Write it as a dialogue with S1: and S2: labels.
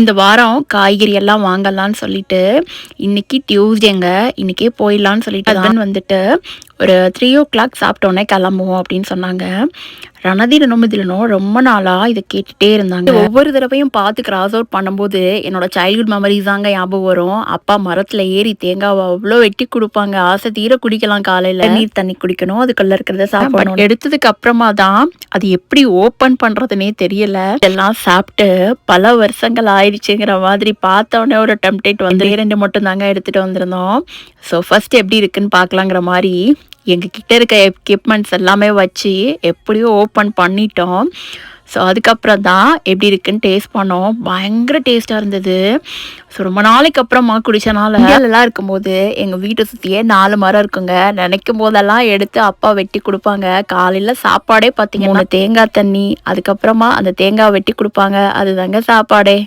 S1: இந்த வாரம் காய்கறி எல்லாம் வாங்கலாம்னு சொல்லிட்டு இன்னைக்கு டியூஸ்டேங்க. இன்னைக்கே போயிடலான்னு சொல்லிட்டு தான் வந்துட்டு ஒரு 3 o'clock சாப்பிட்டோன்னே கிளம்புவோம் அப்படின்னு சொன்னாங்க. ரணதிரனும் ரொம்ப நாளாக இதை கேட்டுகிட்டே இருந்தாங்க. ஒவ்வொரு தடவையும் பார்த்து கிராஸ் அவுட் பண்ணும்போது என்னோட சைல்ட்ஹுட் மெமரிஸ் தாங்க ஞாபகம் வரும். அப்பா மரத்தில் ஏறி தேங்காவை அவ்வளோ வெட்டி கொடுப்பாங்க. ஆசை தீர குடிக்கலாம். காலையில் நீர் தண்ணி குடிக்கணும், அதுக்குள்ள இருக்கிறத சாப்பிடணும். எடுத்ததுக்கு அப்புறமா தான் அது எப்படி ஓப்பன் பண்ணுறதுனே தெரியல. எல்லாம் சாப்பிட்டு பல வருஷங்கள் ஆயிடுச்சுங்கிற மாதிரி பார்த்தோன்னே ஒரு டெம்ப்டேட் வந்து 2 மட்டும் தாங்க எடுத்துகிட்டு வந்திருந்தோம். ஸோ ஃபர்ஸ்ட் எப்படி இருக்குன்னு பார்க்கலாங்கிற மாதிரி எங்ககிட்ட இருக்க எக்யூப்மெண்ட்ஸ் எல்லாமே வச்சு எப்படியோ ஓப்பன் பண்ணிட்டோம். ஸோ அதுக்கப்புறம் தான் எப்படி இருக்குன்னு டேஸ்ட் பண்ணோம். பயங்கர டேஸ்ட்டாக இருந்தது. ஸோ ரொம்ப நாளைக்கு அப்புறமா குடித்தனால எல்லாம் இருக்கும்போது எங்கள் வீட்டை சுற்றியே 4 மரம் இருக்குங்க. நினைக்கும் போதெல்லாம் எடுத்து அப்பா வெட்டி கொடுப்பாங்க. காலையில் சாப்பாடே பார்த்தீங்கன்னா 3 தேங்காய் தண்ணி, அதுக்கப்புறமா அந்த தேங்காய் வெட்டி கொடுப்பாங்க. அதுதாங்க சாப்பாடே.